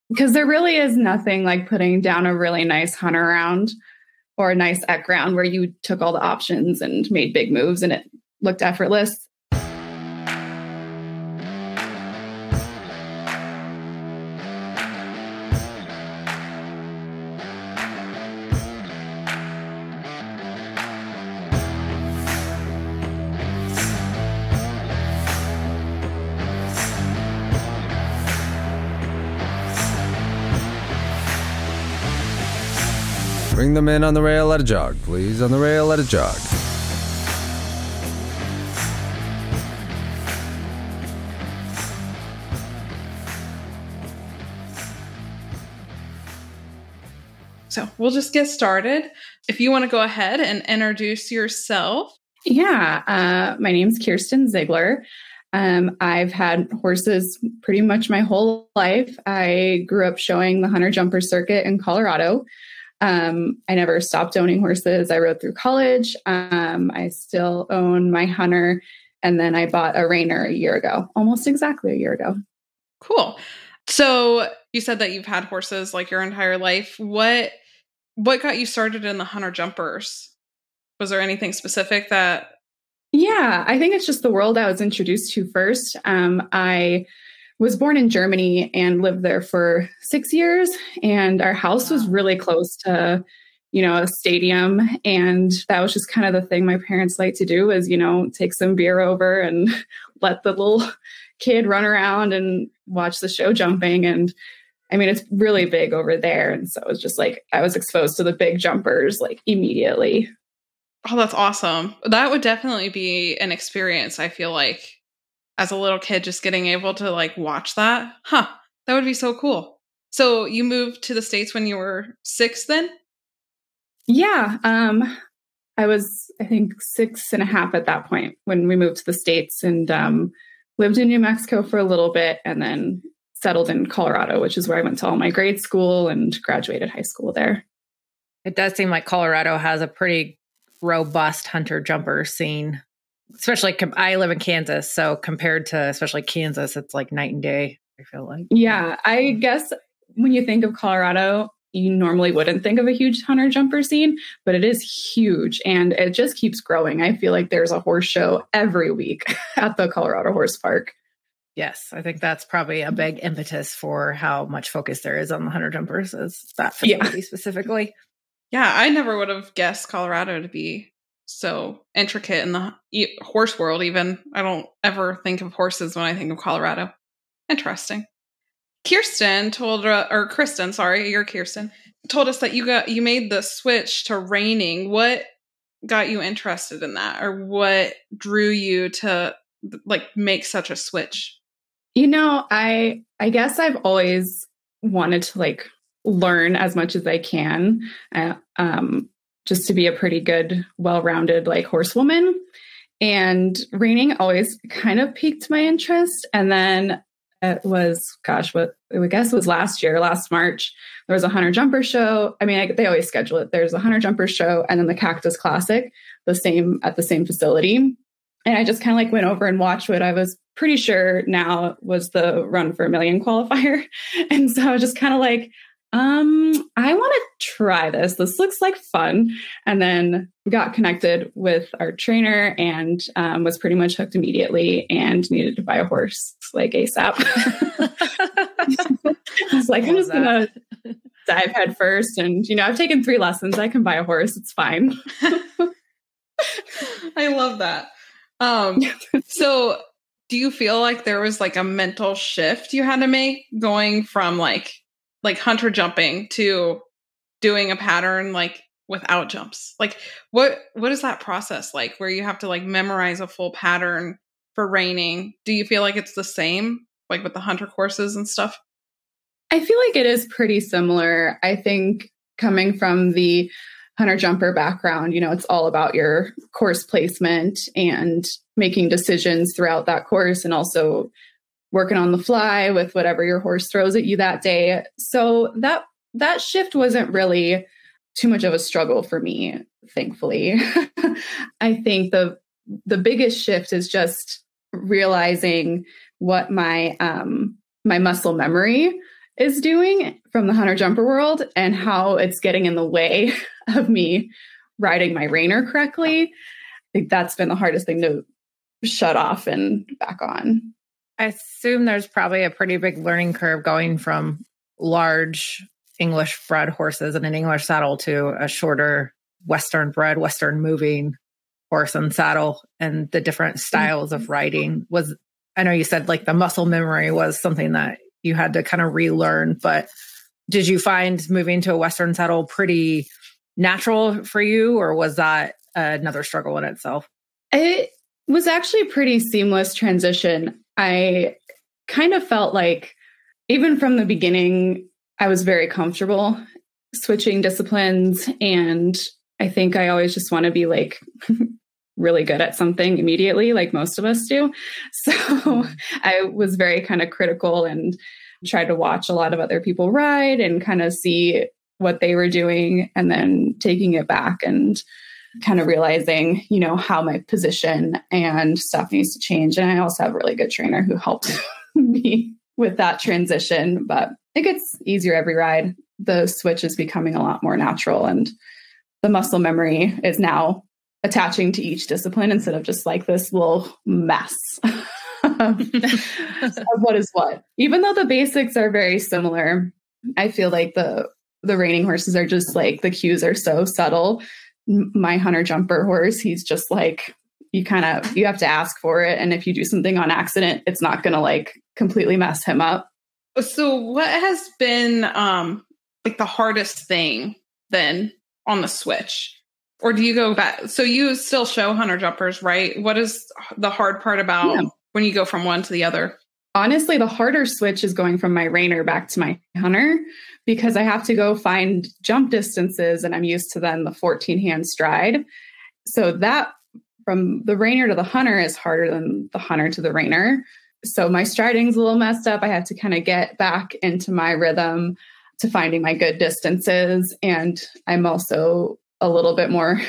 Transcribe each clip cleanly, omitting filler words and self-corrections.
Because there really is nothing like putting down a really nice hunter round or a nice eck round where you took all the options and made big moves and it looked effortless. Bring them in on the rail, let it jog. Please, on the rail, let it jog. So we'll just get started. If you want to go ahead and introduce yourself. Yeah, my name's Kirsten Ziegler. I've had horses pretty much my whole life. I grew up showing the hunter jumper circuit in Colorado. I never stopped owning horses. I rode through college. I still own my hunter. And then I bought a reiner a year ago, almost exactly a year ago. Cool. So you said that you've had horses like your entire life. What got you started in the hunter jumpers? Was there anything specific that? Yeah, I think it's just the world I was introduced to first. I was born in Germany and lived there for 6 years. And our house was really close to, a stadium. And that was just kind of the thing my parents liked to do is, take some beer over and let the little kid run around and watch the show jumping. And I mean, it's really big over there. And so it was just like, I was exposed to the big jumpers like immediately. Oh, that's awesome. That would definitely be an experience, I feel like. As a little kid, just getting able to like watch that. That would be so cool. So you moved to the States when you were 6 then? Yeah. I was, I think 6.5 at that point when we moved to the States and lived in New Mexico for a little bit and then settled in Colorado, which is where I went to all my grade school and graduated high school there. It does seem like Colorado has a pretty robust hunter jumper scene. Especially, I live in Kansas, so compared to especially Kansas, it's like night and day, I feel like. Yeah, I guess when you think of Colorado, you normally wouldn't think of a huge hunter jumper scene, but it is huge and it just keeps growing. I feel like there's a horse show every week at the Colorado Horse Park. Yes, I think that's probably a big impetus for how much focus there is on the hunter jumpers, is that facility specifically. Yeah, I never would have guessed Colorado to be so intricate in the horse world. Even I don't ever think of horses when I think of Colorado. Interesting. Kristen, you're Kirsten, told us that you made the switch to reining. What got you interested in that, or what drew you to like make such a switch? I guess I've always wanted to like learn as much as I can. Just to be a pretty good, well-rounded like horsewoman. And reining always kind of piqued my interest. And then it was, what I guess was last March, there was a hunter jumper show. I mean, they always schedule it. There's a hunter jumper show and then the Cactus Classic, at the same facility. And I just kind of like went over and watched what I was pretty sure now was the Run for a Million qualifier. And so I was just kind of like, I want to try this. This looks like fun. And then got connected with our trainer and was pretty much hooked immediately and needed to buy a horse like ASAP. I was like, I'm just going to dive head first. And, I've taken 3 lessons. I can buy a horse. It's fine. I love that. So do you feel like there was like a mental shift you had to make going from like hunter jumping to doing a pattern like without jumps? Like what is that process like where you have to like memorize a full pattern for reining? Do you feel like it's the same like with the hunter courses and stuff? I feel like it is pretty similar. I think coming from the hunter jumper background, it's all about your course placement and making decisions throughout that course and also working on the fly with whatever your horse throws at you that day. So that shift wasn't really too much of a struggle for me, thankfully. I think the biggest shift is just realizing what my muscle memory is doing from the hunter jumper world and how it's getting in the way of me riding my reiner correctly. I think that's been the hardest thing to shut off and back on. I assume there's probably a pretty big learning curve going from large English bred horses in an English saddle to a shorter Western bred, Western moving horse and saddle, and the different styles of riding. I know you said like the muscle memory was something that you had to kind of relearn, but did you find moving to a Western saddle pretty natural for you, or was that another struggle in itself? It was actually a pretty seamless transition. I kind of felt like even from the beginning, I was very comfortable switching disciplines. And I think I always just want to be like really good at something immediately, like most of us do. So I was very kind of critical and tried to watch a lot of other people ride and kind of see what they were doing, and then taking it back and kind of realizing, you know, how my position and stuff needs to change. And I also have a really good trainer who helped me with that transition, but it gets easier every ride. The switch is becoming a lot more natural, and the muscle memory is now attaching to each discipline instead of just like this little mess of what is what. Even though the basics are very similar, I feel like the reining horses are just like, the cues are so subtle. My hunter jumper horse, he's just like, you have to ask for it. And if you do something on accident, it's not going to like completely mess him up. So what has been like the hardest thing then on the switch? Or do you go back? So you still show hunter jumpers, right? What is the hard part about when you go from one to the other? Honestly, the harder switch is going from my reiner back to my hunter, because I have to go find jump distances, and I'm used to then the 14-hand stride. So that from the reiner to the hunter is harder than the hunter to the reiner. So my striding's a little messed up. I have to kind of get back into my rhythm to finding my good distances. And I'm also a little bit more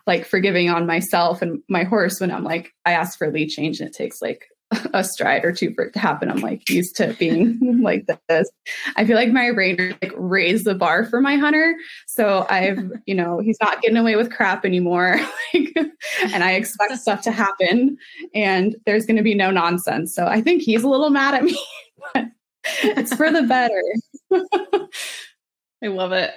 like forgiving on myself and my horse when I'm like, I ask for a lead change and it takes like a stride or two for it to happen. I'm like used to being like this. I feel like my reiner like raised the bar for my hunter. So I've, you know, he's not getting away with crap anymore. And I expect stuff to happen and there's going to be no nonsense. So I think he's a little mad at me, but it's for the better. I love it.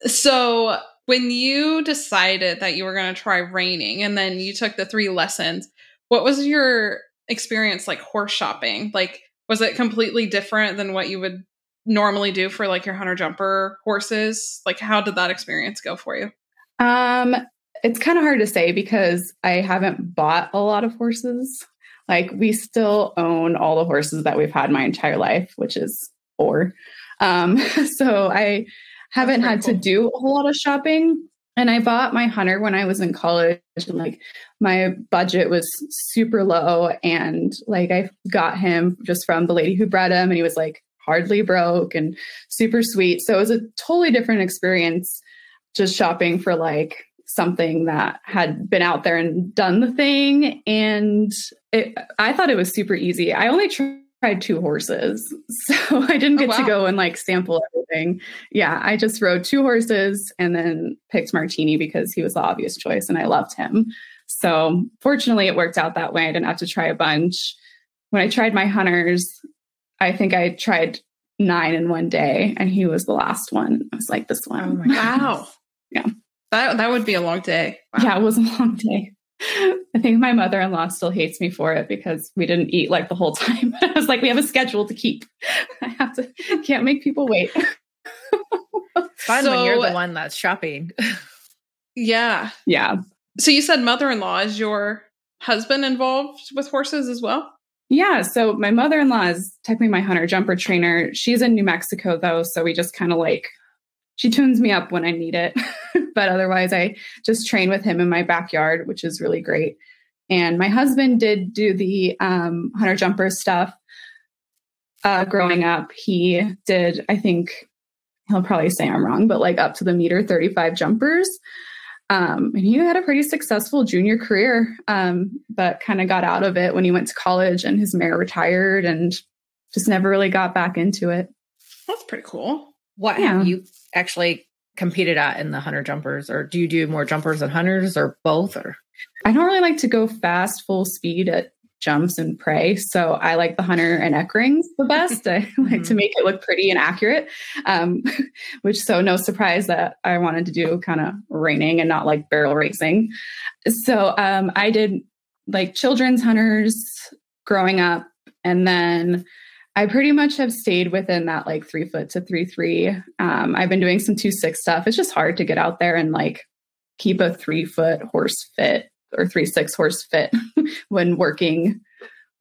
So when you decided that you were going to try reining and then you took the 3 lessons, what was your experience like horse shopping? Like, was it completely different than what you would normally do for like your hunter jumper horses? Like, how did that experience go for you? It's kind of hard to say because I haven't bought a lot of horses. Like, we still own all the horses that we've had my entire life, which is 4. So I haven't had to do a whole lot of shopping. And I bought my hunter when I was in college, and like my budget was super low. And like I got him just from the lady who bred him, and he was like hardly broke and super sweet. So it was a totally different experience just shopping for like something that had been out there and done the thing. And I thought it was super easy. I only tried 2 horses. So I didn't get to go and like sample everything. Yeah. I just rode 2 horses and then picked Martini because he was the obvious choice and I loved him. So fortunately it worked out that way. I didn't have to try a bunch. When I tried my hunters, I think I tried 9 in one day and he was the last one. I was like, this one. Oh my wow. Yeah. That would be a long day. Wow. Yeah, it was a long day. I think my mother-in-law still hates me for it because we didn't eat like the whole time. I was like, we have a schedule to keep. Can't make people wait. Fun when you're the one that's shopping. Yeah. Yeah. So you said mother-in-law. Is your husband involved with horses as well? Yeah. So my mother-in-law is technically my hunter jumper trainer. She's in New Mexico though. So we just kind of like, she tunes me up when I need it. But otherwise, I just train with him in my backyard, which is really great. And my husband did do the hunter jumper stuff growing up. He did, I think, he'll probably say I'm wrong, but like up to the meter 35 jumpers. And he had a pretty successful junior career, but kind of got out of it when he went to college and his mare retired and just never really got back into it. That's pretty cool. What have you actually competed at in the hunter jumpers, or do you do more jumpers than hunters, or both? Or I don't really like to go fast, full speed at jumps and prey. So I like the hunter and eck rings the best. I like to make it look pretty and accurate, so no surprise that I wanted to do kind of reining and not like barrel racing. So I did like children's hunters growing up. And then I pretty much have stayed within that like 3 foot to 3.3. I've been doing some 2.6 stuff. It's just hard to get out there and like keep a 3 foot horse fit or 3.6 horse fit when working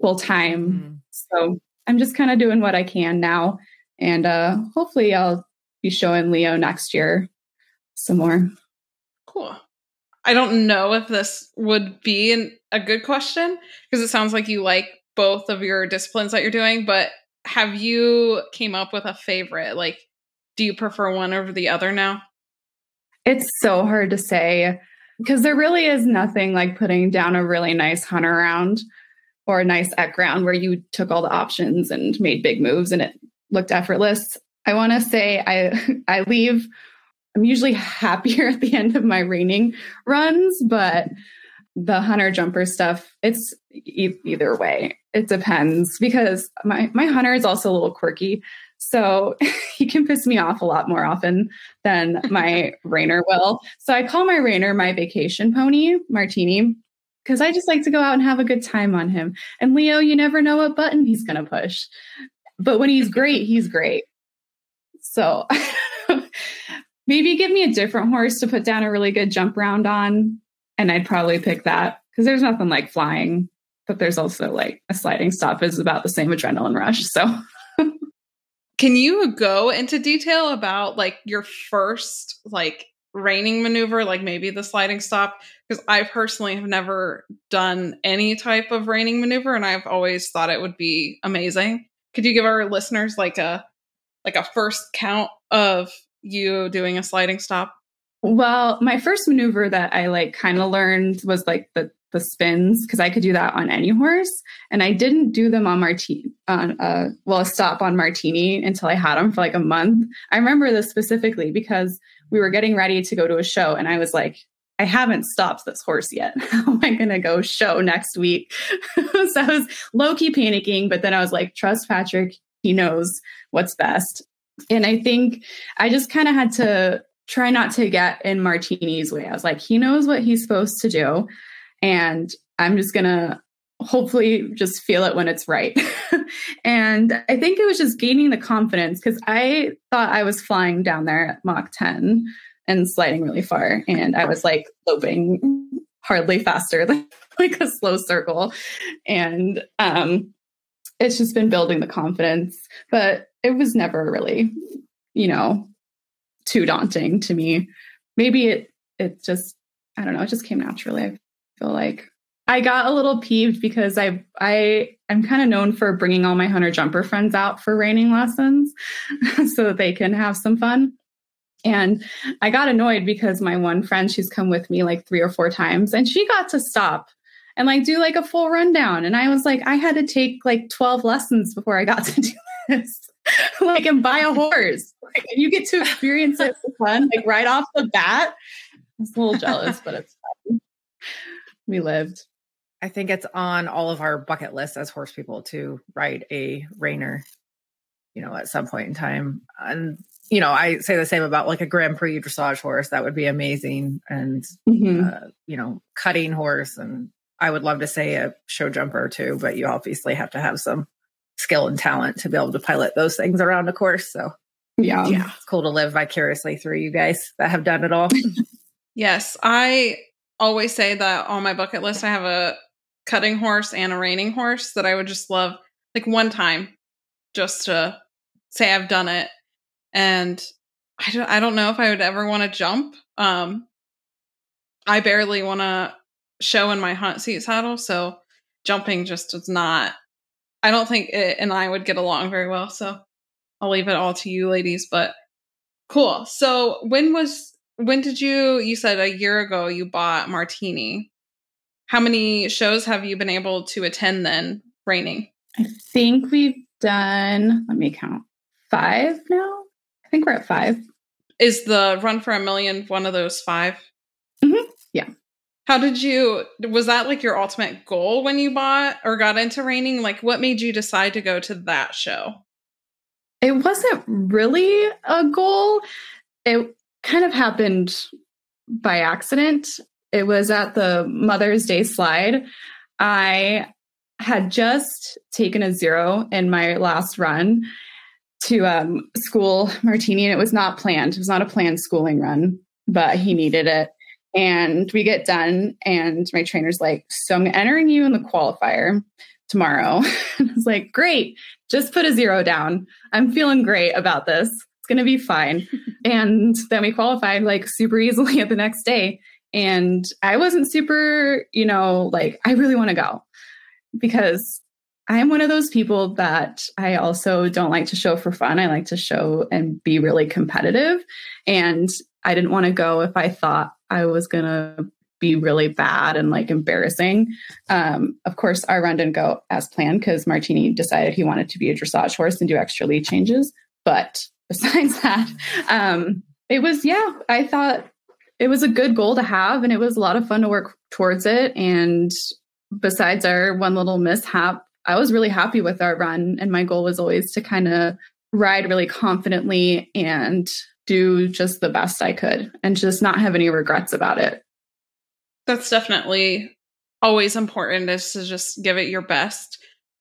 full time. So I'm just kind of doing what I can now. And hopefully I'll be showing Leo next year some more. Cool. I don't know if this would be a good question because it sounds like you like both of your disciplines that you're doing, but have you came up with a favorite? Like, do you prefer one over the other now? It's so hard to say because there really is nothing like putting down a really nice hunter round or a nice eck round where you took all the options and made big moves and it looked effortless. I want to say I'm usually happier at the end of my reining runs, but the hunter jumper stuff, it's either way. It depends because my hunter is also a little quirky. So he can piss me off a lot more often than my reiner will. So I call my reiner my vacation pony, Martini, because I just like to go out and have a good time on him. And Leo, you never know what button he's going to push. But when he's great, he's great. So maybe give me a different horse to put down a really good jump round on. And I'd probably pick that because there's nothing like flying, but there's also like a sliding stop is about the same adrenaline rush. So can you go into detail about like your first like reining maneuver, like maybe the sliding stop? Because I personally have never done any type of reining maneuver and I've always thought it would be amazing. Could you give our listeners like a first count of you doing a sliding stop? Well, my first maneuver that I like kind of learned was like the spins because I could do that on any horse, and I didn't do them on a stop on Martini until I had him for like a month. I remember this specifically because we were getting ready to go to a show, and I was like, I haven't stopped this horse yet. How am I going to go show next week? So I was low key panicking, but then I was like, trust Patrick, he knows what's best. And I think I just kind of had to try not to get in Martini's way. I was like, he knows what he's supposed to do. And I'm just going to hopefully just feel it when it's right. And I think it was just gaining the confidence because I thought I was flying down there at Mach 10 and sliding really far. And I was like loping hardly faster than like a slow circle. And it's just been building the confidence, but it was never really, too daunting to me. Maybe it just, I don't know, it just came naturally. I feel like I got a little peeved because I'm kind of known for bringing all my hunter jumper friends out for reining lessons so that they can have some fun. And I got annoyed because my one friend, she's come with me like 3 or 4 times and she got to stop and like do like a full rundown. And I was like, I had to take like 12 lessons before I got to do this. Like, and buy a horse. Like, and you get to experience it for fun, like right off the bat. I was a little jealous, but it's fun. We lived. I think it's on all of our bucket lists as horse people to ride a reiner, at some point in time. And, I say the same about like a Grand Prix dressage horse. That would be amazing. And, cutting horse. And I would love to say a show jumper too, but you obviously have to have some skill and talent to be able to pilot those things around a course. So yeah, it's cool to live vicariously through you guys that have done it all. Yes. I always say that on my bucket list, I have a cutting horse and a reining horse that I would just love like one time just to say I've done it. And I don't know if I would ever want to jump. I barely want to show in my hunt seat saddle. So jumping just is not, I don't think it and I would get along very well. So I'll leave it all to you ladies, but cool. So when did you said a year ago you bought Martini. How many shows have you been able to attend then reining? I think we've done, let me count, 5 now. I think we're at 5. Is the Run for a Million one of those 5? Mm-hmm. Yeah. How was that like your ultimate goal when you bought or got into reining? Like, what made you decide to go to that show? It wasn't really a goal. It kind of happened by accident. It was at the Mother's Day slide. I had just taken a 0 in my last run to school Martini, and it was not planned. It was not a planned schooling run, but he needed it. And we get done, and my trainer's like, so I'm entering you in the qualifier tomorrow. And I was like, great, just put a 0 down. I'm feeling great about this. It's going to be fine. And then we qualified like super easily at the next day. And I wasn't super, like, I really want to go because I'm one of those people that I also don't like to show for fun. I like to show and be really competitive. And I didn't want to go if I thought I was going to be really bad and like embarrassing. Of course, our run didn't go as planned because Martini decided he wanted to be a dressage horse and do extra lead changes. But besides that, I thought it was a good goal to have, and it was a lot of fun to work towards it. And besides our one little mishap, I was really happy with our run. And my goal was always to kind of ride really confidently and do just the best I could and just not have any regrets about it. That's definitely always important, is to just give it your best.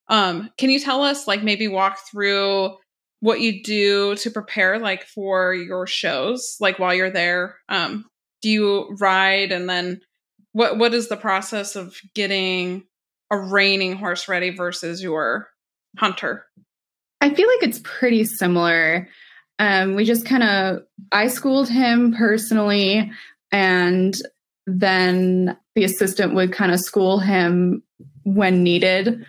Can you tell us, like, maybe walk through what you do to prepare, like, for your shows, like while you're there? Do you ride, and then what is the process of getting a reining horse ready versus your hunter? I feel like it's pretty similar. We just I schooled him personally, and then the assistant would kind of school him when needed,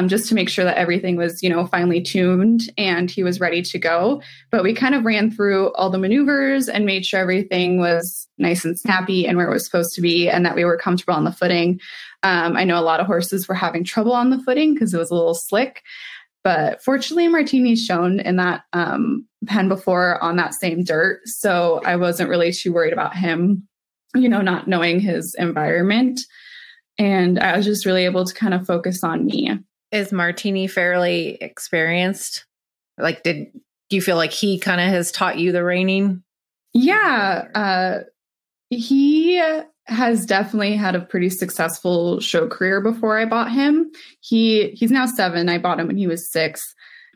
just to make sure that everything was, finely tuned and he was ready to go. But we kind of ran through all the maneuvers and made sure everything was nice and snappy and where it was supposed to be, and that we were comfortable on the footing. I know a lot of horses were having trouble on the footing because it was a little slick. But fortunately, Martini's shown in that pen before on that same dirt. So I wasn't really too worried about him, not knowing his environment. And I was just really able to kind of focus on me. Is Martini fairly experienced? Like, do you feel like he kind of has taught you the reining? Yeah. He has definitely had a pretty successful show career before I bought him. He's now 7. I bought him when he was 6,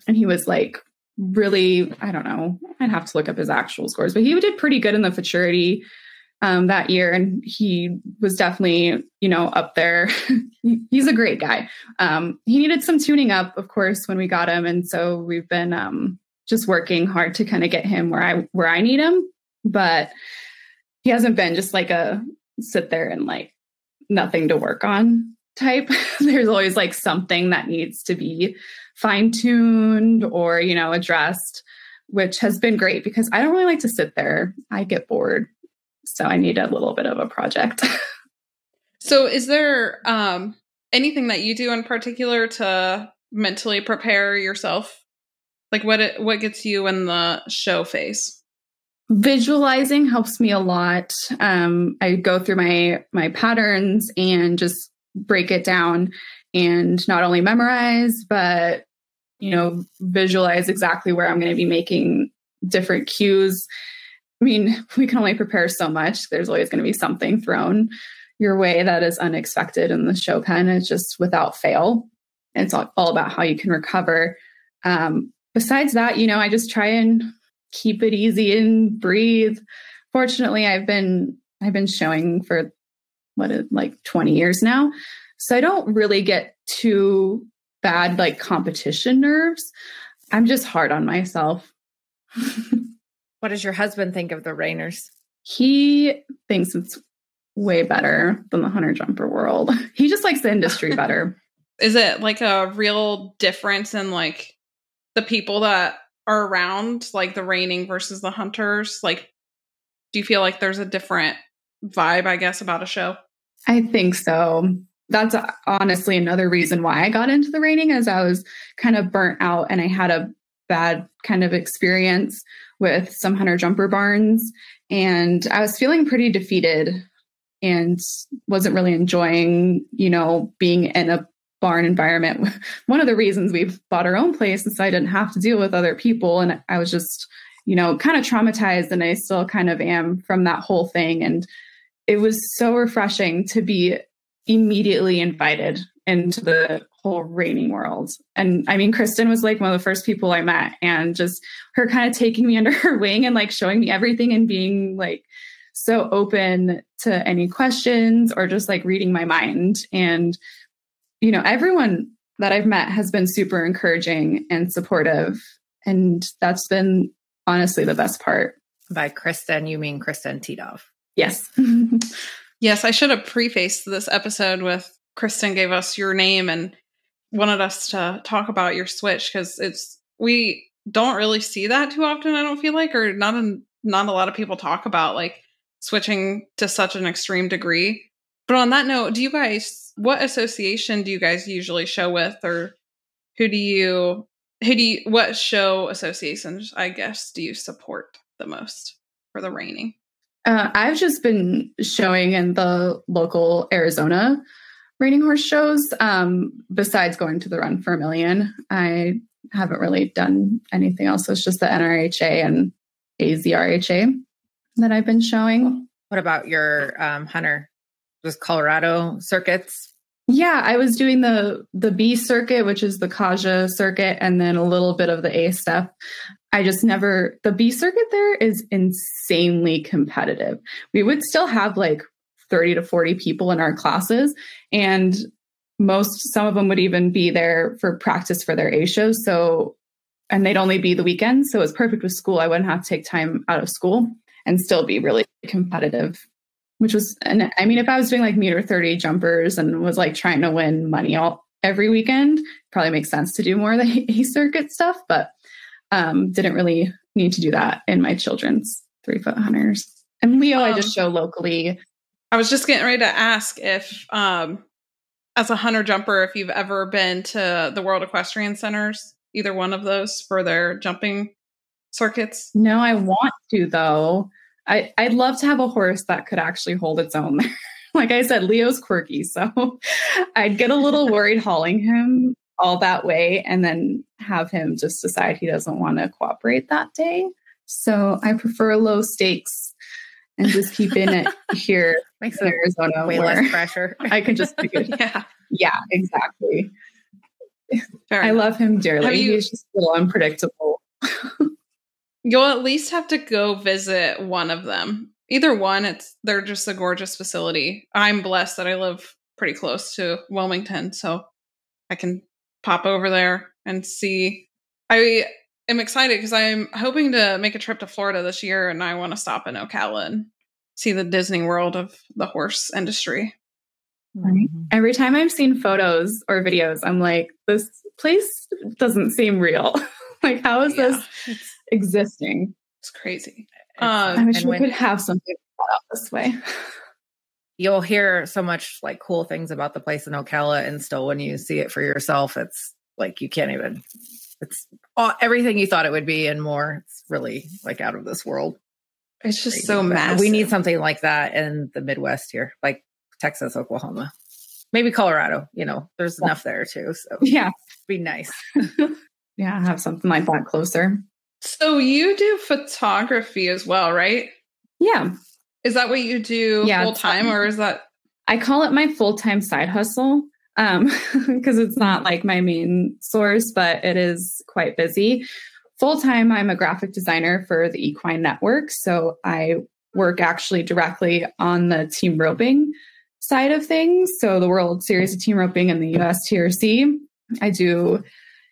and he was like really, I don't know, I'd have to look up his actual scores, but he did pretty good in the futurity that year. And he was definitely, up there. He's a great guy. He needed some tuning up, of course, when we got him. And so we've been just working hard to kind of get him where I need him. But he hasn't been just like a sit there and like nothing to work on type. There's always like something that needs to be fine-tuned or, addressed, which has been great because I don't really like to sit there. I get bored. So I need a little bit of a project. So is there anything that you do in particular to mentally prepare yourself? Like what gets you in the show phase? Visualizing helps me a lot. I go through my patterns and just break it down and not only memorize, but, visualize exactly where I'm going to be making different cues. I mean, we can only prepare so much. There's always going to be something thrown your way that is unexpected in the show pen. It's just without fail. And it's all about how you can recover. Besides that, I just try and keep it easy and breathe. Fortunately, I've been showing for 20 years now. So I don't really get too bad like competition nerves. I'm just hard on myself. What does your husband think of the reiners? He thinks it's way better than the hunter jumper world. He just likes the industry better. Is it like a real difference in like the people that are around, like the reining versus the hunters? Like, do you feel like there's a different vibe, I guess, about a show? I think so. That's honestly another reason why I got into the reining, as I was kind of burnt out and I had bad kind of experience with some hunter jumper barns. And I was feeling pretty defeated and wasn't really enjoying, being in a barn environment. One of the reasons we bought our own place is so I didn't have to deal with other people. And I was just, kind of traumatized, and I still kind of am from that whole thing. And it was so refreshing to be immediately invited into the whole reining world. And I mean, Kirsten was like one of the first people I met, and just her kind of taking me under her wing and like showing me everything and being like so open to any questions or just like reading my mind. And, everyone that I've met has been super encouraging and supportive. And that's been honestly the best part. By Kristen, you mean Kristen Titov? Yes. Yes, I should have prefaced this episode with Kristen gave us your name and wanted us to talk about your switch, because we don't really see that too often, I don't feel like, or not a lot of people talk about like switching to such an extreme degree. But on that note, what association do you guys usually show with, or what show associations, I guess, do you support the most for the reining? I've just been showing in the local Arizona reining horse shows. Besides going to the Run for a Million, I haven't really done anything else. It's just the NRHA and AZRHA that I've been showing. What about your hunter? Just Colorado circuits? Yeah, I was doing the B circuit, which is the Kaja circuit, and then a little bit of the A step. The B circuit there is insanely competitive. We would still have like 30 to 40 people in our classes, and some of them would even be there for practice for their A shows. And they'd only be the weekends. So it was perfect with school. I wouldn't have to take time out of school and still be really competitive, and I mean, if I was doing like meter 30 jumpers and was like trying to win money every weekend, probably makes sense to do more of the A circuit stuff, but didn't really need to do that in my children's 3-foot hunters. And Leo, I just show locally. I was just getting ready to ask if, as a hunter jumper, if you've ever been to the World Equestrian Centers, either one of those for their jumping circuits. No, I want to though. I'd love to have a horse that could actually hold its own there. Like I said, Leo's quirky, so I'd get a little worried hauling him all that way and then have him just decide he doesn't want to cooperate that day. So I prefer low stakes and just keep in it here in Arizona, way less pressure. I can just do it. Yeah, exactly. I love him dearly. He's just a little unpredictable. You'll at least have to go visit one of them. Either one, they're just a gorgeous facility. I'm blessed that I live pretty close to Wilmington, so I can pop over there and see. I am excited because I'm hoping to make a trip to Florida this year, and I want to stop in Ocala and see the Disney World of the horse industry. Right. Every time I've seen photos or videos, I'm like, this place doesn't seem real. Like, how is this existing? It's crazy. I wish we could have something out this way. You'll hear so much like cool things about the place in Ocala, and still when you see it for yourself, it's like you can't even. It's everything you thought it would be and more. It's really like out of this world. It's just so massive. We need something like that in the Midwest here, like Texas, Oklahoma, maybe Colorado. There's enough there too. So yeah, be nice. Yeah, have something like that closer. So you do photography as well, right? Yeah. Is that what you do full time, or is that? I call it my full-time side hustle because it's not like my main source, but it is quite busy. Full-time, I'm a graphic designer for the Equine Network. So I work actually directly on the team roping side of things. So the World Series of Team Roping and the USTRC. I do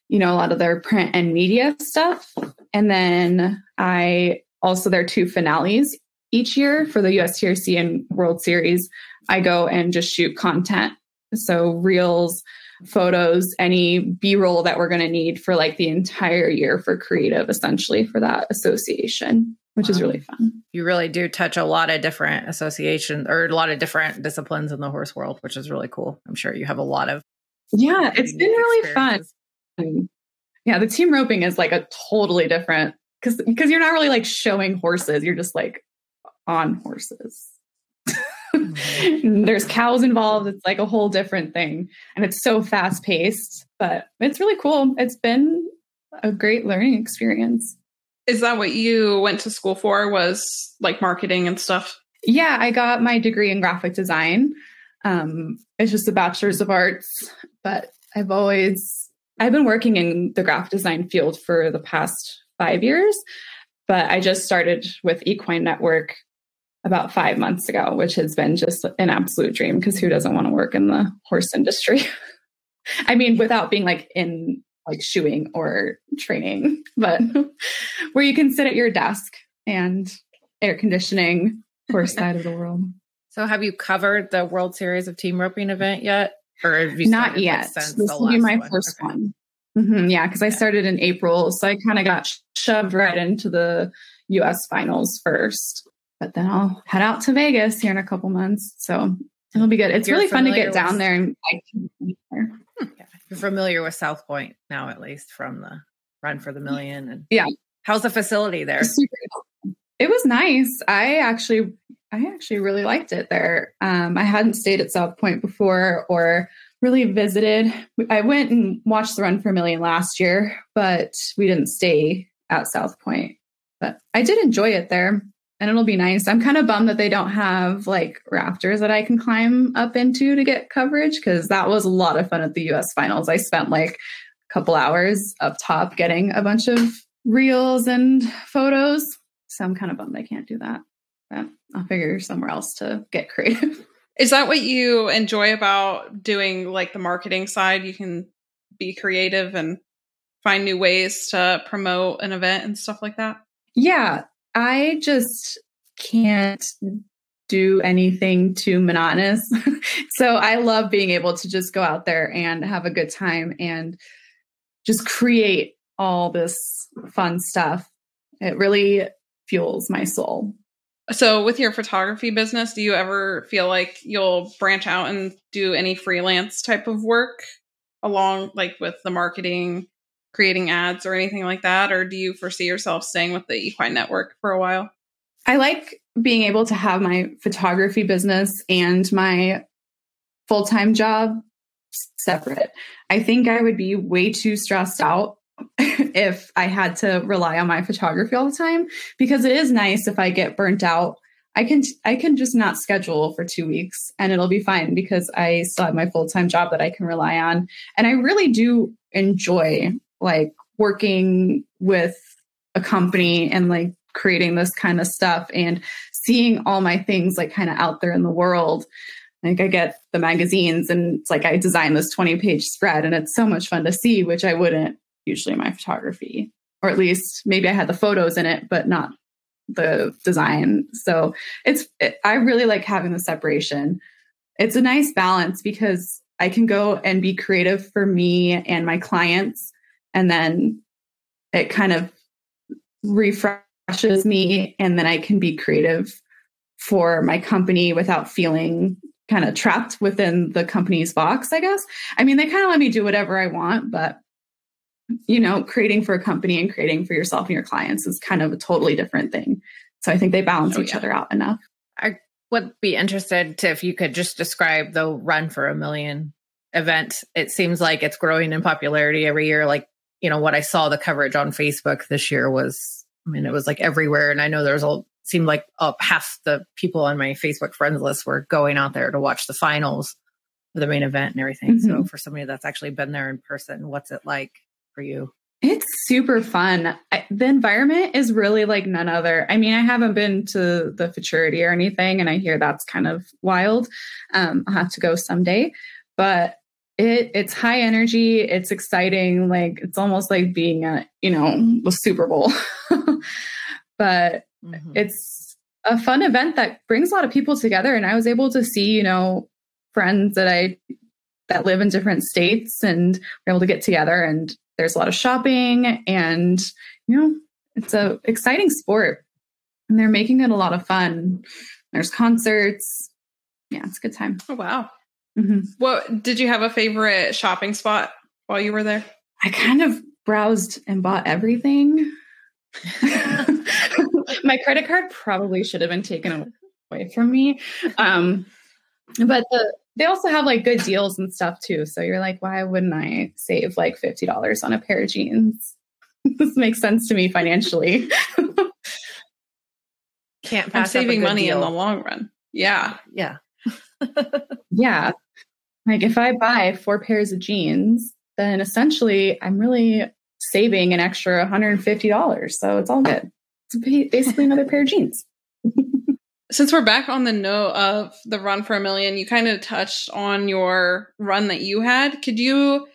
a lot of their print and media stuff. And then there are 2 finales each year for the USTRC and World Series. I go and just shoot content. So reels, photos, any B-roll that we're going to need for like the entire year for creative, essentially for that association, which is really fun. You really do touch a lot of different associations or a lot of different disciplines in the horse world, which is really cool. I'm sure you have a lot of. Yeah, it's been really fun. Yeah, the team roping is like a totally different, because you're not really like showing horses. You're just like on horses. There's cows involved. It's like a whole different thing. And it's so fast paced, but it's really cool. It's been a great learning experience. Is that what you went to school for, was like marketing and stuff? Yeah, I got my degree in graphic design. It's just a bachelor's of arts, but I've been working in the graphic design field for the past 5 years, but I just started with Equine Network about 5 months ago, which has been just an absolute dream, because who doesn't want to work in the horse industry? I mean, without being like in like shoeing or training, but where you can sit at your desk and air conditioning, horse side of the world. So have you covered the World Series of Team Roping event yet? Or have you not yet? This will be my first one. Mm-hmm, yeah, because I started in April. So I kind of got shoved right into the US finals first. But then I'll head out to Vegas here in a couple months. So it'll be good. It's really fun to get down there and I can be there. Yeah. You're familiar with South Point now, at least from the Run for the Million. And yeah. How's the facility there? It was nice. I actually really liked it there. I hadn't stayed at South Point before or really visited. I went and watched the Run for a Million last year, but we didn't stay at South Point. But I did enjoy it there. And it'll be nice. I'm kind of bummed that they don't have like rafters that I can climb up into to get coverage, because that was a lot of fun at the US finals. I spent like a couple hours up top getting a bunch of reels and photos. So I'm kind of bummed I can't do that. But I'll figure somewhere else to get creative. Is that what you enjoy about doing like the marketing side? You can be creative and find new ways to promote an event and stuff like that? Yeah. I just can't do anything too monotonous. So I love being able to just go out there and have a good time and just create all this fun stuff. It really fuels my soul. So with your photography business, do you ever feel like you'll branch out and do any freelance type of work along like with the marketing, creating ads or anything like that? Or do you foresee yourself staying with the Equine Network for a while? I like being able to have my photography business and my full-time job separate. I think I would be way too stressed out if I had to rely on my photography all the time, because it is nice if I get burnt out. I can just not schedule for 2 weeks and it'll be fine, because I still have my full-time job that I can rely on. And I really do enjoy like working with a company and like creating this kind of stuff and seeing all my things like kind of out there in the world. Like I get the magazines and it's like I designed this 20-page spread and it's so much fun to see, which I wouldn't usually in my photography, or at least maybe I had the photos in it, but not the design. So I really like having the separation. It's a nice balance because I can go and be creative for me and my clients. And then it kind of refreshes me. And then I can be creative for my company without feeling kind of trapped within the company's box, I guess. I mean, they kind of let me do whatever I want, but you know, creating for a company and creating for yourself and your clients is kind of a totally different thing. So I think they balance each other out enough. I would be interested to if you could just describe the Run for a Million event. It seems like it's growing in popularity every year. Like, you know, what I saw the coverage on Facebook this year was, I mean, it was like everywhere. And I know seemed like half the people on my Facebook friends list were going out there to watch the finals for the main event and everything. Mm-hmm. So for somebody that's actually been there in person, what's it like for you? It's super fun. The environment is really like none other. I mean, I haven't been to the futurity or anything, and I hear that's kind of wild. I'll have to go someday, but it's high energy. It's exciting. Like it's almost like being at, you know, the Super Bowl, but mm-hmm. It's a fun event that brings a lot of people together. And I was able to see, you know, friends that live in different states, and we're able to get together, and there's a lot of shopping, and, you know, it's a exciting sport and they're making it a lot of fun. There's concerts. Yeah, it's a good time. Oh, wow. Mm-hmm. What did you have a favorite shopping spot while you were there? I kind of browsed and bought everything. My credit card probably should have been taken away from me. But they also have like good deals and stuff too. So you're like, why wouldn't I save like $50 on a pair of jeans? This makes sense to me financially. Can't I'm pass up a saving good money deal. in the long run. Yeah. Yeah. Yeah. Like if I buy 4 pairs of jeans, then essentially I'm really saving an extra $150. So it's all good. It's basically another pair of jeans. Since we're back on the note of the run for a million, you kind of touched on your run that you had. Could you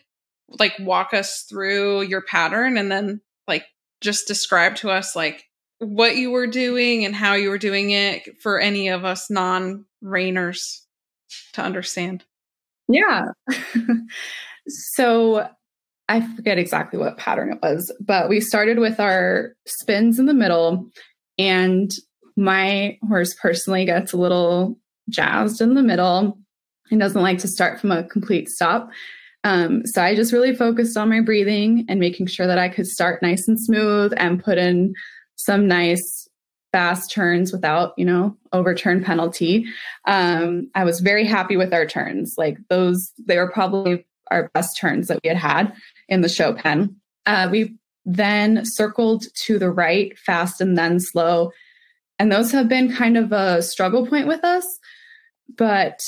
like walk us through your pattern and then like just describe to us like what you were doing and how you were doing it for any of us non-rainers to understand? Yeah. So I forget exactly what pattern it was, but we started with our spins in the middle, and my horse personally gets a little jazzed in the middle and doesn't like to start from a complete stop. So I just really focused on my breathing and making sure that I could start nice and smooth and put in some nice fast turns without, overturn penalty. I was very happy with our turns. Like they were probably our best turns that we had in the show pen. We then circled to the right, fast and then slow. And those have been kind of a struggle point with us, but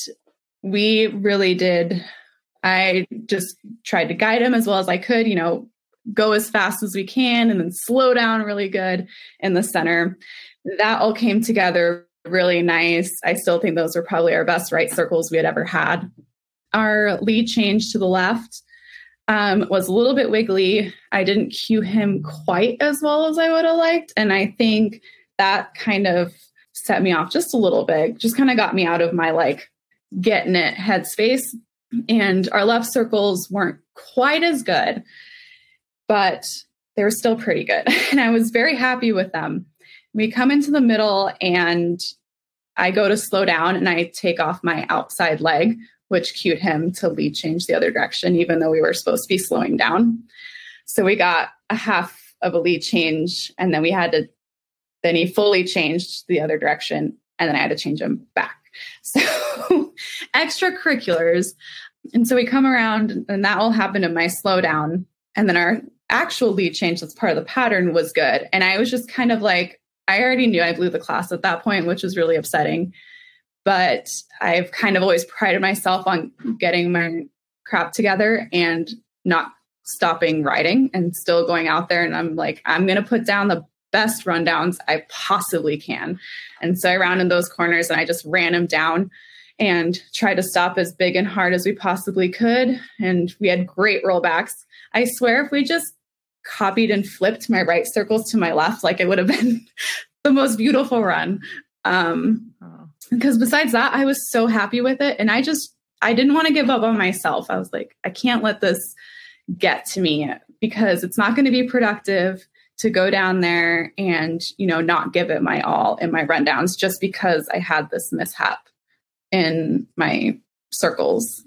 we really did. I just tried to guide him as well as I could, go as fast as we can and then slow down really good in the center. That all came together really nice. I still think those were probably our best right circles we had ever had. Our lead change to the left was a little bit wiggly. I didn't cue him quite as well as I would have liked. And I think that kind of set me off just a little bit, just kind of got me out of my like getting it headspace. And our left circles weren't quite as good, but they were still pretty good. And I was very happy with them. We come into the middle and I go to slow down and I take off my outside leg, which cued him to lead change the other direction, even though we were supposed to be slowing down. So we got a half of a lead change, and then then he fully changed the other direction, and then I had to change him back. So extracurriculars. And so we come around, and that all happened in my slowdown. And then our actual lead change that's part of the pattern was good. And I was just kind of like, I already knew I blew the class at that point, which was really upsetting. But I've kind of always prided myself on getting my crap together and not stopping riding and still going out there. And I'm like, I'm going to put down the best rundowns I possibly can. And so I rounded those corners and I just ran him down and tried to stop as big and hard as we possibly could. And we had great rollbacks. I swear if we just copied and flipped my right circles to my left, like it would have been the most beautiful run. Because besides that, I was so happy with it. And I didn't want to give up on myself. I was like, I can't let this get to me because it's not going to be productive to go down there and, not give it my all in my rundowns just because I had this mishap in my circles.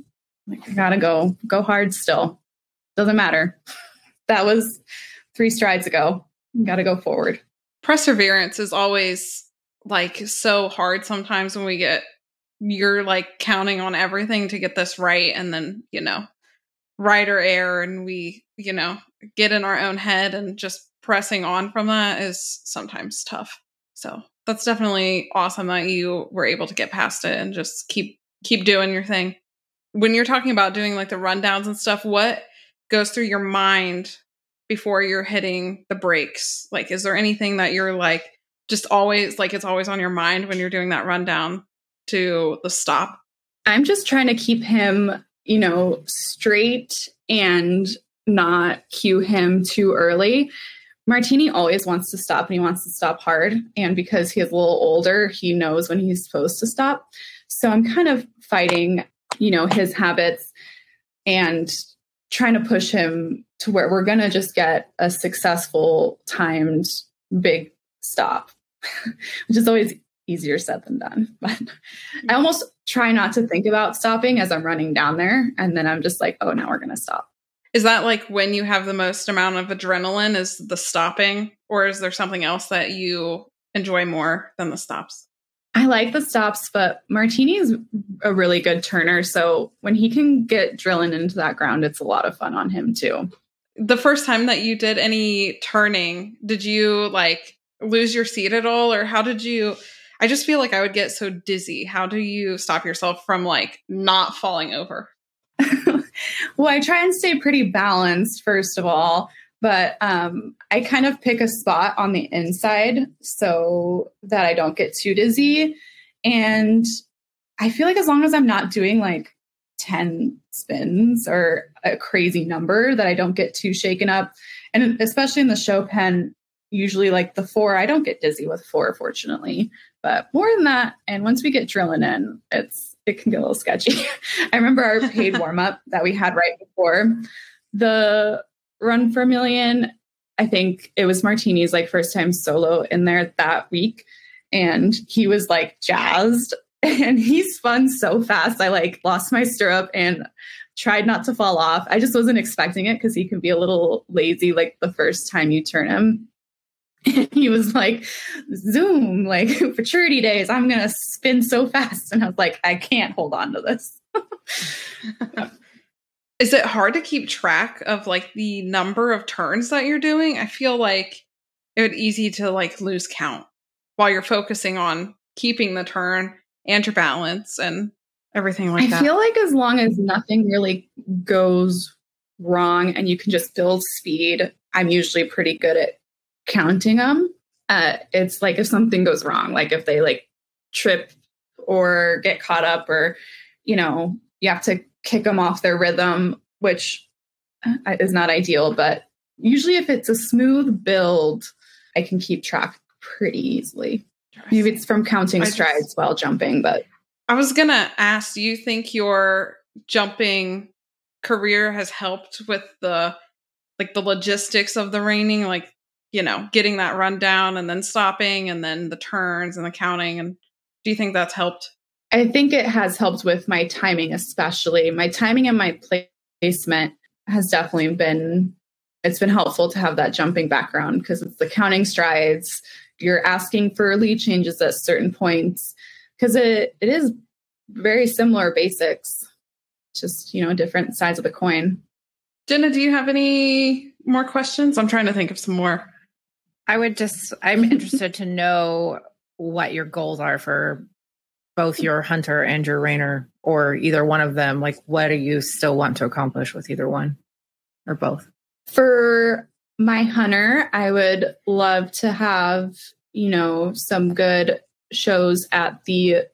Like, I gotta go hard still. Doesn't matter. That was 3 strides ago. Gotta go forward. Perseverance is always like so hard sometimes when you're like counting on everything to get this right. And then, right or error. And we, get in our own head, and just pressing on from that is sometimes tough. So that's definitely awesome that you were able to get past it and just keep doing your thing. When you're talking about doing like the rundowns and stuff, what goes through your mind before you're hitting the brakes? Like, is there anything that you're like, just always like, it's always on your mind when you're doing that rundown to the stop? I'm just trying to keep him, straight and not cue him too early. Martini always wants to stop, and he wants to stop hard. And because he is a little older, he knows when he's supposed to stop. So I'm kind of fighting, his habits and trying to push him to where we're going to just get a successful timed big stop, which is always easier said than done. But I almost try not to think about stopping as I'm running down there. And then I'm just like, oh, now we're going to stop. Is that like when you have the most amount of adrenaline is the stopping, or is there something else that you enjoy more than the stops? I like the stops, but Martini's a really good turner. So when he can get drilling into that ground, it's a lot of fun on him too. The first time that you did any turning, did you like lose your seat at all? Or how did you, I just feel like I would get so dizzy. How do you stop yourself from like not falling over? Well, I try and stay pretty balanced, first of all, but I kind of pick a spot on the inside so that I don't get too dizzy. And I feel like as long as I'm not doing like 10 spins or a crazy number, that I don't get too shaken up. And especially in the show pen, usually like the 4, I don't get dizzy with 4, fortunately, but more than that. And once we get drilling in, it can get a little sketchy. I remember our paid warm up that we had right before the Run for a Million. I think it was Martini's like first time solo in there that week. And he was like jazzed and he spun so fast. I like lost my stirrup and tried not to fall off. I just wasn't expecting it because he can be a little lazy like the first time you turn him. And he was like, zoom, like for charity days, I'm going to spin so fast. And I was like, I can't hold on to this. Is it hard to keep track of like the number of turns that you're doing? I feel like it would be easy to like lose count while you're focusing on keeping the turn and your balance and everything like that. I feel like as long as nothing really goes wrong and you can just build speed, I'm usually pretty good at counting them. It's like if something goes wrong, like if they like trip or get caught up or, you know, you have to kick them off their rhythm, which is not ideal. But usually if it's a smooth build, I can keep track pretty easily. Maybe it's from counting strides while jumping, but I was going to ask, do you think your jumping career has helped with the logistics of the reining, like, you know, getting that run down and then stopping and then the turns and the counting? And do you think that's helped? I think it has helped with my timing, especially my timing and my placement has definitely been helpful to have that jumping background because it's the counting strides. You're asking for lead changes at certain points because it is very similar basics, just, you know, different sides of the coin. Jenna, do you have any more questions? I'm trying to think of some more. I'm interested to know what your goals are for both your hunter and your reiner, or either one of them. Like, what do you still want to accomplish with either one or both? For my hunter, I would love to have, you know, some good shows at the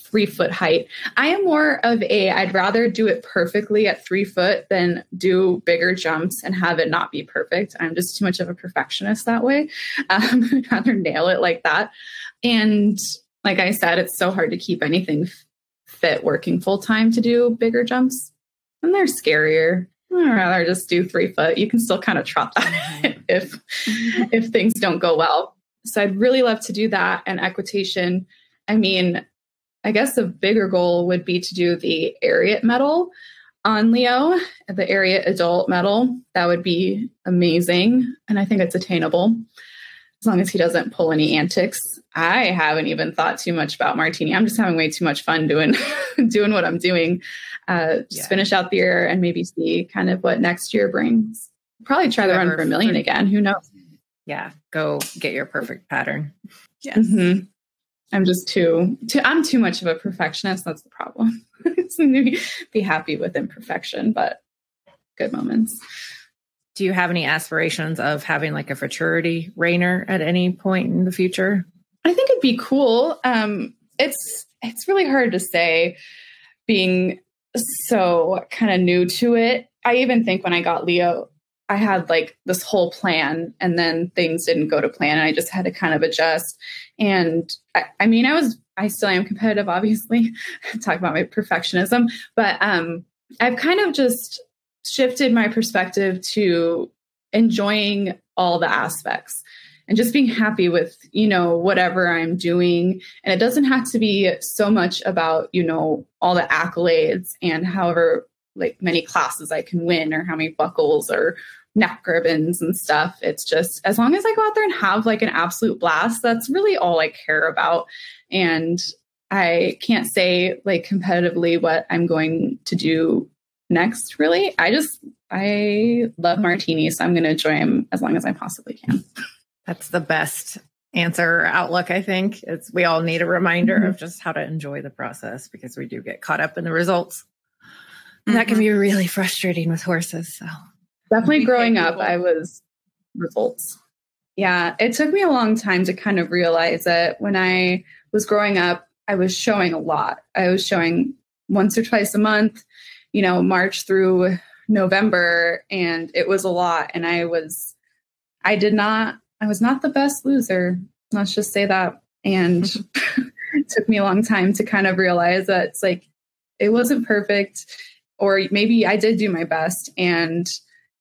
3 foot height. I am more of I'd rather do it perfectly at 3 foot than do bigger jumps and have it not be perfect. I'm just too much of a perfectionist that way. I'd rather nail it like that. And like I said, it's so hard to keep anything fit working full time to do bigger jumps. And they're scarier. I'd rather just do 3 foot. You can still kind of trot that if things don't go well. So I'd really love to do that. And equitation, I mean, I guess the bigger goal would be to do the Ariat medal on Leo, the Ariat adult medal. That would be amazing. And I think it's attainable as long as he doesn't pull any antics. I haven't even thought too much about Martini. I'm just having way too much fun doing what I'm doing. Finish out the year and maybe see kind of what next year brings. Probably try the Run for a Million again. Who knows? Yeah. Go get your perfect pattern. Yes. Mm-hmm. I'm just I'm too much of a perfectionist. That's the problem. Be happy with imperfection, but good moments. Do you have any aspirations of having like a futurity reiner at any point in the future? I think it'd be cool. It's really hard to say, being so kind of new to it. I even think when I got Leo, I had like this whole plan and then things didn't go to plan and I just had to kind of adjust. And I mean, I still am competitive, obviously. Talk about my perfectionism, but I've kind of just shifted my perspective to enjoying all the aspects and just being happy with, you know, whatever I'm doing. And it doesn't have to be so much about, you know, all the accolades and however like many classes I can win or how many buckles or neck ribbons and stuff. It's just, as long as I go out there and have like an absolute blast, that's really all I care about. And I can't say like competitively what I'm going to do next, really. I love martinis, so I'm going to enjoy them as long as I possibly can. That's the best answer or outlook, I think. We all need a reminder of just how to enjoy the process, because we do get caught up in the results. And that can be really frustrating with horses. So definitely growing up, I was results. Yeah, it took me a long time to kind of realize that when I was growing up, I was showing a lot. I was showing once or twice a month, March through November, and it was a lot. And I was not the best loser. Let's just say that. And it took me a long time to kind of realize that it's like, it wasn't perfect, or maybe I did do my best. And,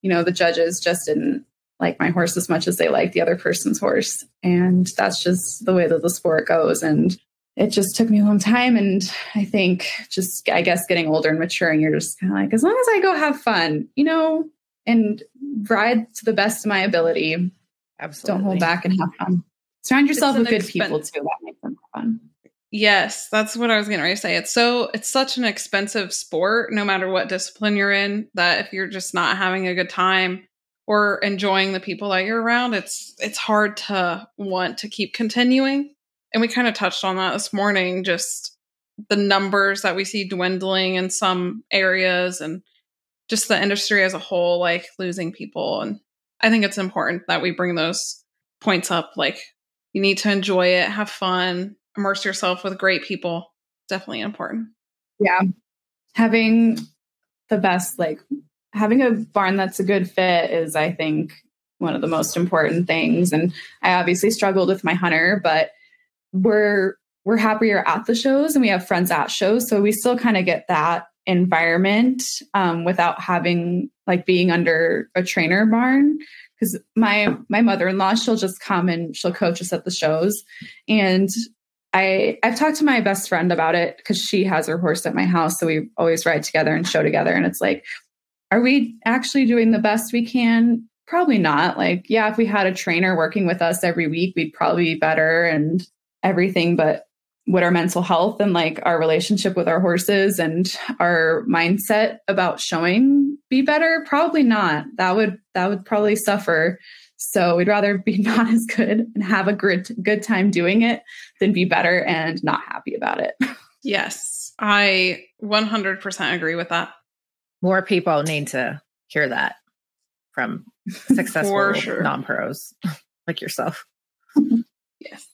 the judges just didn't like my horse as much as they liked the other person's horse. And that's just the way that the sport goes. And it just took me a long time. And I think I guess getting older and maturing, you're just kind of like, as long as I go have fun, and ride to the best of my ability. Absolutely. Don't hold back and have fun. Surround yourself with good people too. That makes them fun. Yes, that's what I was getting ready to say. It's such an expensive sport, no matter what discipline you're in, that if you're just not having a good time or enjoying the people that you're around, it's hard to want to keep continuing. And we kind of touched on that this morning, just the numbers that we see dwindling in some areas and just the industry as a whole, like losing people. And I think it's important that we bring those points up. Like, you need to enjoy it, have fun, immerse yourself with great people. Definitely important. Yeah. Having the best, like having a barn that's a good fit is, I think, one of the most important things. And I obviously struggled with my hunter, but we're happier at the shows and we have friends at shows. So we still kind of get that environment without having like being under a trainer barn. Because my mother-in-law, she'll just come and she'll coach us at the shows. And I've talked to my best friend about it because she has her horse at my house. So we always ride together and show together. And it's like, are we actually doing the best we can? Probably not. Like, yeah, if we had a trainer working with us every week, we'd probably be better and everything. But would our mental health and like our relationship with our horses and our mindset about showing be better? Probably not. That would probably suffer. So we'd rather be not as good and have a good time doing it than be better and not happy about it. Yes, I 100% agree with that. More people need to hear that from successful non-pros like yourself. Yes.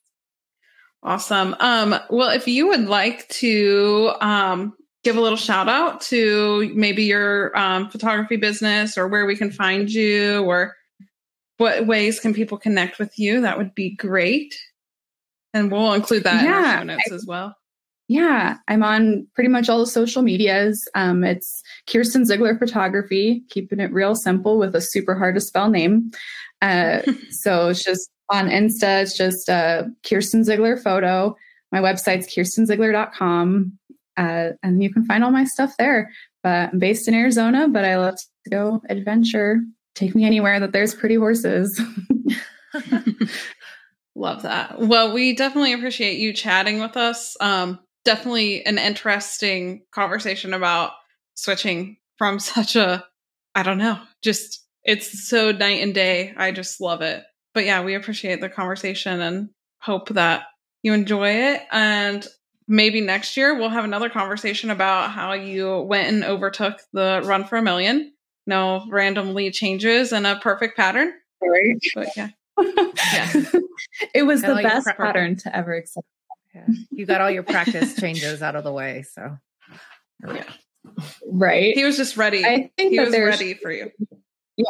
Awesome. Well, if you would like to give a little shout out to maybe your photography business or where we can find you or what ways can people connect with you, that would be great. And we'll include that in our show notes as well. Yeah, I'm on pretty much all the social medias. It's Kirsten Ziegler Photography, keeping it real simple with a super hard to spell name. So it's just on Insta, it's just Kirsten Ziegler Photo. My website's kirstenziegler.com. And you can find all my stuff there. But I'm based in Arizona, but I love to go adventure. Take me anywhere that there's pretty horses. Love that. Well, we definitely appreciate you chatting with us. Definitely an interesting conversation about switching from such a, I don't know, just it's so night and day. I just love it. But yeah, we appreciate the conversation and hope that you enjoy it. And maybe next year we'll have another conversation about how you went and overtook the Run for a Million. No random lead changes and a perfect pattern. Right. But yeah. Yeah. It was the best pattern to ever accept. Yeah. You got all your practice changes out of the way. So, yeah. Right. He was just ready. I think he was ready for you. Yeah.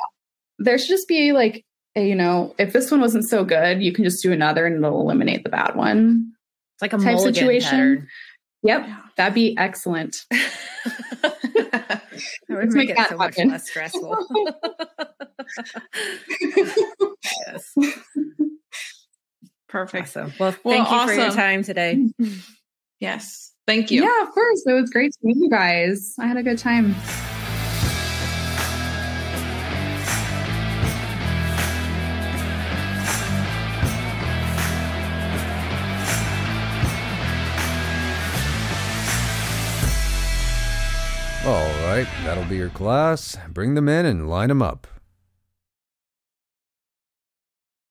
There should just be like, if this one wasn't so good, you can just do another and it'll eliminate the bad one. It's like a type situation. Pattern. Yep. Yeah. That'd be excellent. That would make it so much less stressful. Yes. Perfect. Awesome. Well, thank you for your time today. Yes. Thank you. Yeah, of course. It was great to meet you guys. I had a good time. All right, that'll be your class. Bring them in and line them up.